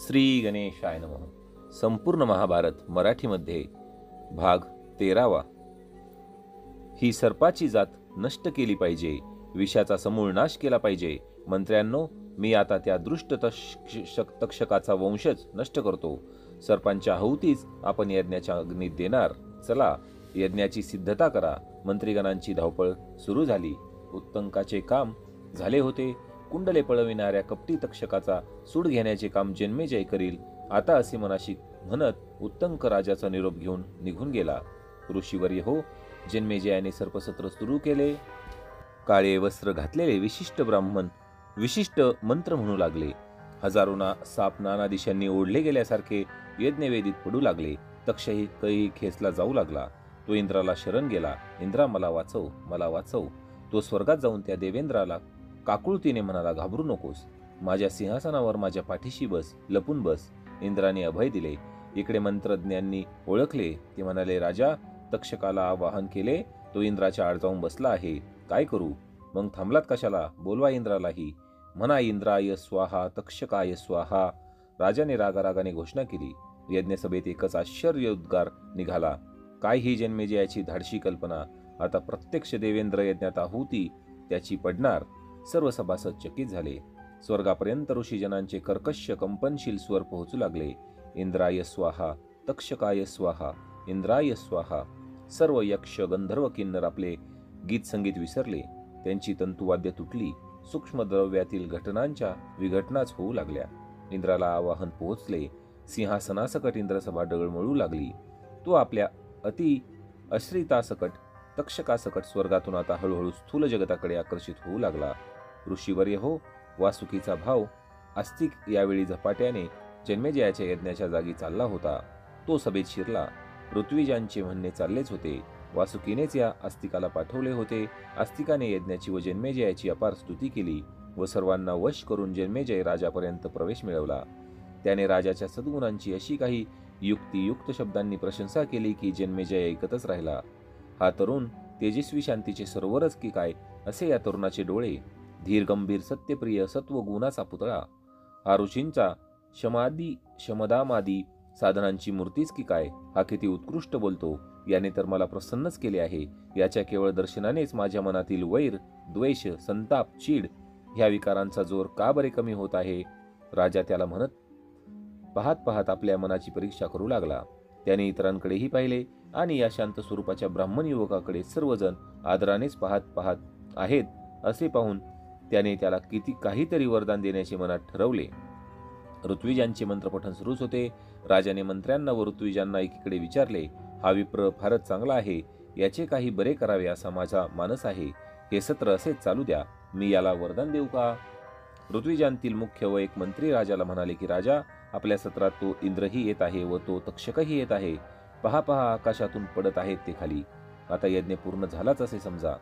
श्री गणेशाय नमः. संपूर्ण महाभारत मराठीमध्ये भाग 13वा. ही सर्पाची जात नष्ट केली पाहिजे, विषाचा समूळ नाश केला पाहिजे. मंत्र्यांनो, मी आता त्या दृष्ट तक्षकाचा वंशच नष्ट करतो. सर्पांच्या आहुतीच आपण यज्ञाच्या अग्नीत देणार. चला, यज्ञाची सिद्धता करा. मंत्रीगणांची धावपळ सुरू झाली. उत्तंकाचे काम झाले होते. कुंडले पळविणाऱ्या कपटी तक्षकाचा सूड घेण्याचे काम जन्मेजय करील आता असे मनाशी म्हणत उत्तंक राजाचा निरोप घेऊन निघून गेला. ऋषीवर्य हो, जन्मेजयाने सर्पसत्र सुरू केले. काळे वस्त्र घातलेले विशिष्ट ब्राह्मण विशिष्ट मंत्र म्हणू लागले. हजारोना साप नाना दिशांनी ओढले गेल्यासारखे यज्ञवेदीत पडू लागले. तक्षही काही खेचला जाऊ लागला. तो इंद्राला शरण गेला. इंद्रा, मला वाचव, मला वाचव. तो स्वर्गात जाऊन त्या देवेंद्राला काकुळतीने म्हणाला, घाबरू नकोस, माझ्या सिंहासनावर माझ्या पाठीशी बस, लपून बस. इंद्राने अभय दिले. इकडे मंत्रज्ञांनी ओळखले. ते म्हणाले, राजा, तक्षकाला आवाहन केले, तो इंद्राच्या आड जाऊन बसला आहे. काय करू? मग थांबलात कशाला? बोलवा इंद्रालाही. म्हणा, इंद्राय स्वाहा, तक्षकाय स्वाहा. राजाने रागारागाने घोषणा केली. यज्ञसभेत एकच आश्चर्योद्गार निघाला. काय ही जन्मेजयाची धाडशी कल्पना! आता प्रत्यक्ष देवेंद्र यज्ञात आहुती त्याची पडणार. सर्व सभासद चकित झाले. स्वर्गापर्यंत ऋषीजनांचे कर्कश कंपनशील स्वर पोहोचू लागले. इंद्राय स्वाहा, तक्षकाय स्वाहा, इंद्राय स्वाहा. सर्व यक्ष गंधर्व किन्नर आपले गीत संगीत विसरले. त्यांची तंतुवाद्य तुटली. सूक्ष्म द्रव्यातील घटनांच्या विघटनाच होऊ लागल्या. इंद्राला आवाहन पोहोचले. सिंहासनासकट इंद्रसभा डळमळू लागली. तो आपल्या अति अश्रितासकट तक्षकासकट स्वर्गातून आता हळूहळू स्थूल जगताकडे आकर्षित होऊ लागला. ऋषीवर्य हो, वासुकीचा भाव आस्तिक यावेळी झपाट्याने जन्मेजयाच्या यज्ञाच्या जागी चालला होता. तो सभेत शिरला. ऋत्विजांचे म्हणणे चाललेच होते. वासुकीनेच या आस्तिकाला पाठवले होते. आस्तिकाने यज्ञाची व जन्मेजयाची अपार स्तुती केली व सर्वांना वश करून जन्मेजय राजापर्यंत प्रवेश मिळवला. त्याने राजाच्या सद्गुणांची अशी काही युक्तियुक्त शब्दांनी प्रशंसा केली की जन्मेजय ऐकतच राहिला. हा तरुण तेजस्वी शांतीचे सरोवरच की काय, असे या तरुणाचे डोळे. धीर गंभीर सत्यप्रिय सत्व गुणाचा पुतळा. हा ऋषींचा शमदामादी साधनांची मूर्तीच की काय. हा किती उत्कृष्ट बोलतो. याने तर मला प्रसन्नच केले आहे. याच्या केवळ दर्शनानेच माझ्या मनातील वैर, द्वेष, संताप, चीड ह्या विकारांचा जोर का बरे कमी होत आहे. राजा त्याला म्हणत पाहत पाहत आपल्या मनाची परीक्षा करू लागला. त्याने इतरांकडेही पाहिले आणि या शांत स्वरूपाच्या ब्राह्मण युवकाकडे सर्वजण आदरानेच पाहत पाहत आहेत असे पाहून त्याने त्याला काहीतरी वरदान देण्याचे मनात ठरवले. ऋत्विजांचे मंत्रपठण सुरूच होते. राजाने मंत्र्यांना व ऋत्विजांना एकीकडे विचारले, हा विप्र फारच चांगला आहे. याचे काही बरे करावे असा माझा मानस आहे. हे सत्र असेच चालू द्या. मी याला वरदान देऊ का? ऋत्विजांतील मुख्य व एक मंत्री राजाला म्हणाले की राजा, आपल्या सत्रात तो इंद्रही येत आहे व तो तक्षकही येत आहे. पहा पहा, आकाशातून पडत आहेत ते खाली. आता यज्ञ पूर्ण झालाच असे समजा.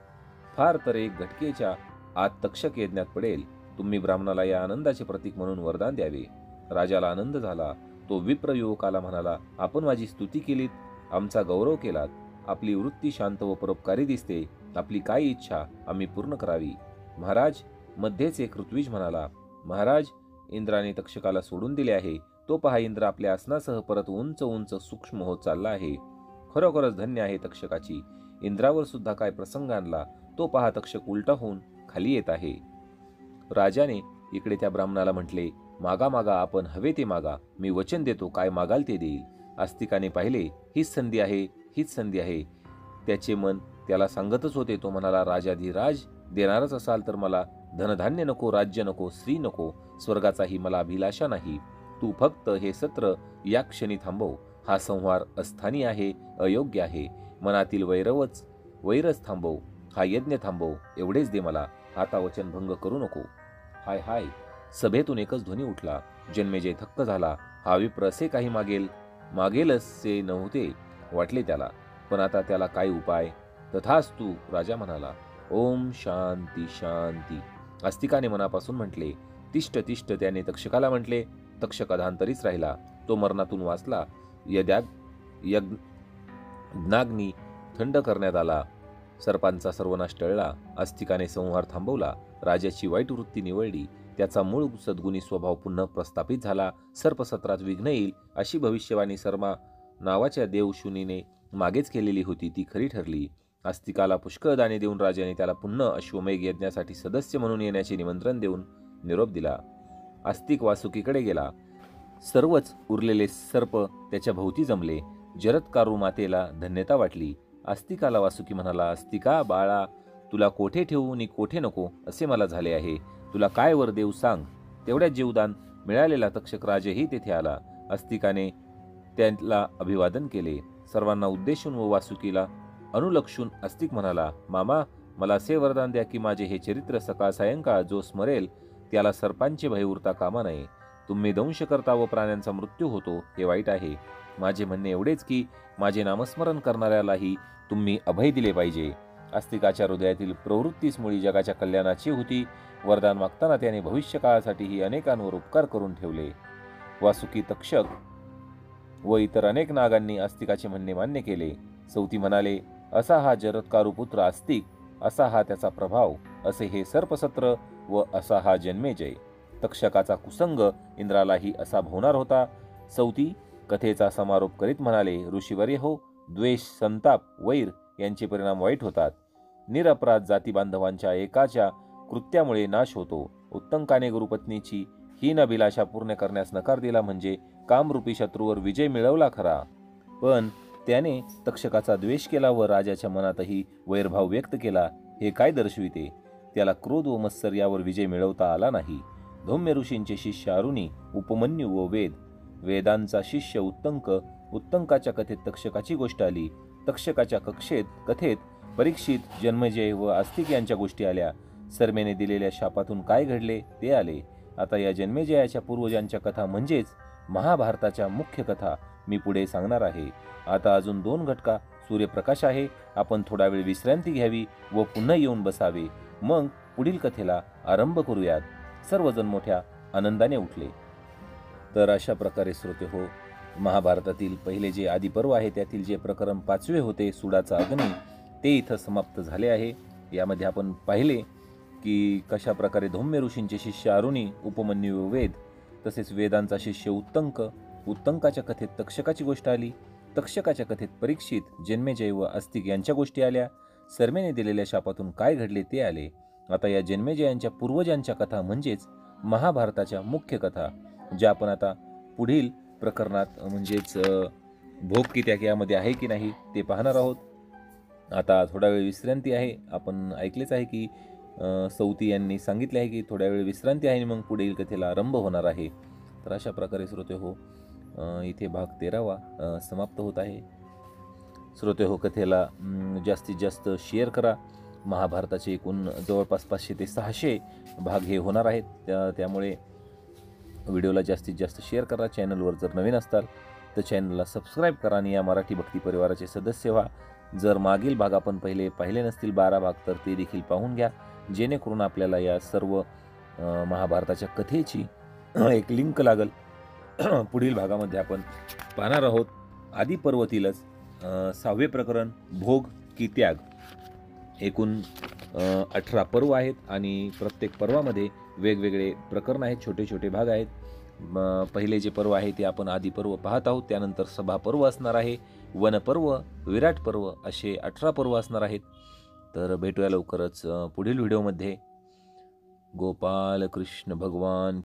फार तर एक घटकेच्या आत तक्षक यज्ञात पडेल. तुम्ही ब्राह्मणाला या आनंदाचे प्रतीक म्हणून वरदान द्यावे. राजाला आनंद झाला. तो विप्र युवकाला म्हणाला, आपण माझी स्तुती केलीत, आमचा गौरव केलात. आपली वृत्ती शांत व परोपकारी दिसते. आपली काय इच्छा आम्ही पूर्ण करावी. महाराज, मध्येच एक ऋत्विज म्हणाला, महाराज, इंद्राने तक्षकाला सोडून दिले आहे. तो पहा, इंद्र आपल्या आसनासह परत उंच उंच सूक्ष्म होत चालला आहे. खरोखरच धन्य आहे तक्षकाची. इंद्रावर सुद्धा काय प्रसंग आणला. तो पहा, तक्षक उलटा होऊन खाली येत आहे. राजाने इकडे त्या ब्राह्मणाला म्हटले, मागा मागा, आपण हवे ते मागा. मी वचन देतो, काय मागाल ते देईल. आस्तिकाने पाहिले, हीच संधी आहे, हीच संधी आहे. त्याचे मन त्याला सांगतच होते. तो म्हणाला, राजाधिराज देणारच असाल तर मला धनधान्य नको, राज्य नको, स्त्री नको, स्वर्गाचाही मला अभिलाषा नाही. तू फक्त हे सत्र या क्षणी थांबव. हा संहार अस्थानी आहे, अयोग्य आहे. मनातील वैरच थांबव. हा यज्ञ थांबव. एवढेच दे मला. आता वचनभंग करू नको. हाय हाय. सभेतून एकच ध्वनी उठला. जन्मेजय थक्क झाला. हा विप्र असे काही मागेल असे नव्हते वाटले त्याला. पण आता त्याला काय उपाय? तथास्तु, राजा म्हणाला. ओम शांती शांती. आस्तिकाने मनापासून म्हटले. तिष्ठ तिष्ठ. त्याने तक्षकाला म्हटले. तक्षक अधांतरीच राहिला. तो मरणातून वाचला. यज्ञाग्नी थंड करण्यात आला. सर्पांचा सर्वनाश टळला. आस्तिकाने संहार थांबवला. राजाची वाईट वृत्ती निवळली. त्याचा मूळ सद्गुणी स्वभाव पुन्हा प्रस्थापित झाला. सर्पसत्रात विघ्न येईल अशी भविष्यवाणी सर्मा नावाच्या देवशुनीने मागेच केलेली होती ती खरी ठरली. आस्तिकाला पुष्कळ दाणे देऊन राजाने त्याला पुन्हा अश्वमेघ यज्ञासाठी सदस्य म्हणून येण्याचे निमंत्रण देऊन निरोप दिला. आस्तिक वासुकीकडे गेला. सर्वच उरलेले सर्प त्याच्या भोवती जमले. जरत्कारु मातेला धन्यता वाटली. आस्तिकाला वासुकी म्हणाला, आस्तिका बाळा, तुला कोठे ठेवू नि कोठे नको असे मला झाले आहे. तुला काय वर देऊ सांग. तेवढ्यात जीवदान मिळालेला तक्षक राजही तेथे आला. आस्तिकाने त्याला अभिवादन केले. सर्वांना उद्देशून व वासुकीला अनुलक्षून आस्तिक म्हणाला, मामा, मला असे वरदान द्या की माझे हे चरित्र सकाळ सायंकाळ जो स्मरेल त्याला सर्पांचे भय उरता कामा नये. तुम्ही दंश करता व प्राण्यांचा मृत्यू होतो हे वाईट आहे. माझे म्हणणे एवढेच की माझे नामस्मरण करणाऱ्यालाही तुम्ही अभय दिले पाहिजे. आस्तिकाच्या हृदयातील प्रवृत्तीच मुळी जगाच्या कल्याणाची होती. वरदान मागताना त्याने भविष्यकाळासाठीही अनेकांवर उपकार करून ठेवले. वासुकी, तक्षक व इतर अनेक नागांनी आस्तिकाचे म्हणणे मान्य केले. सौती म्हणाले, असा हा जरत्कारु पुत्र आस्तिक, असा हा त्याचा प्रभाव, असे हे सर्पसत्र व असा हा जन्मेजय. तक्षकाचा कुसंग इंद्रालाही असा भोवणार होता. सौती कथेचा समारोप करीत म्हणाले, ऋषीवर्य हो, द्वेष, संताप, वैर यांचे परिणाम वाईट होतात. निरपराध जाती बांधवांच्या एकाच्या कृत्यामुळे नाश होतो. उत्तंकाने गुरुपत्नीची हीन अभिलाषा पूर्ण करण्यास नकार दिला म्हणजे कामरूपी शत्रूवर विजय मिळवला खरा, पण त्याने तक्षकाचा द्वेष केला व राजाच्या मनातही वैरभाव व्यक्त केला. हे काय दर्शविते? त्याला क्रोध व मत्सर यावर विजय मिळवता आला नाही. धौम्य ऋषींचे शिष्य अरुणी, उपमन्यू व वेदांचा शिष्य उत्तंक, उत्तंकाच्या कथेत तक्षकाची गोष्ट आली. तक्षकाच्या कथेत परीक्षित, जन्मेजय व आस्तिक यांच्या गोष्टी आल्या. सर्मेने दिलेल्या शापातून काय घडले ते आले. आता या जन्मेजयाच्या पूर्वजांच्या कथा म्हणजेच महाभारताच्या मुख्य कथा मी पुढे सांगणार आहे. आता अजून 2 घटका सूर्यप्रकाश आहे. आपण थोडा वेळ विश्रांती घ्यावी व पुन्हा येऊन बसावे. मग पुढील कथेला आरंभ करूयात. सर्वजण मोठ्या आनंदाने उठले. तर अशा प्रकारे श्रोते हो, महाभारतातील पहिले जे आदिपर्व आहे त्यातील जे प्रकरण 5वे होते, सुडाचा अग्नी, ते इथं समाप्त झाले आहे. यामध्ये आपण पाहिले की कशा प्रकारे धौम्य ऋषींचे शिष्य अरुणी, उपमन्यू व वेद, तसेच वेदांचा शिष्य उत्तंक, उत्तंकाच्या कथेत तक्षकाची गोष्ट आली. तक्षकाच्या कथेत परीक्षित, जन्मेजय व आस्तिक यांच्या गोष्टी आल्या. सर्मेने दिलेल्या शापातून काय घडले ते आले. आता या जन्मेजयांच्या पूर्वजांच्या कथा म्हणजेच महाभारताच्या मुख्य कथा, ज्या आपण आता पुढील प्रकरणात म्हणजेच भोग कित्याग यामध्ये आहे की नाही ते पाहणार आहोत. आता थोडा वेळ विश्रांती आहे. आपण ऐकलेच आहे की सौती यांनी सांगितले आहे की थोड्या वेळ विश्रांती आहे आणि मग पुढील कथेला आरंभ होणार आहे. तर अशा प्रकारे श्रोते हो, इथे भाग 13वा समाप्त होत आहे. श्रोते हो, कथेला जास्तीत जास्त शेअर करा. महाभारताचे एकूण जवळपास 500 ते 600 भाग हे होणार आहेत. त्यामुळे व्हिडिओला जास्तीत जास्त शेअर करा. चॅनलवर जर नवीन असताल तर चॅनलला सबस्क्राईब करा आणि या मराठी भक्ती परिवाराचे सदस्य व्हा. जर मागील भाग आपण पाहिले नसतील 12 भाग तर ते देखील पाहून घ्या, जेणेकरून आपल्याला या सर्व महाभारताच्या कथेची एक लिंक लागल. पुढील भागामध्ये आपण पाहणार आहोत आदिपर्वातीलच 6वे प्रकरण भोग की त्याग. एकूण 18 पर्व आहेत आणि प्रत्येक पर्वामध्ये वेगवेगळे प्रकरण आहेत, छोटे छोटे भाग आहेत. पहिले जे पर्व आहे ते आपण आदिपर्व पाहत आहोत. त्यानंतर सभा पर्व असणार आहे, वनपर्व, विराट पर्व असे 18 पर्व असणार आहेत. तर भेटूया लवकरच पुढील व्हिडिओमध्ये. गोपाल कृष्ण भगवान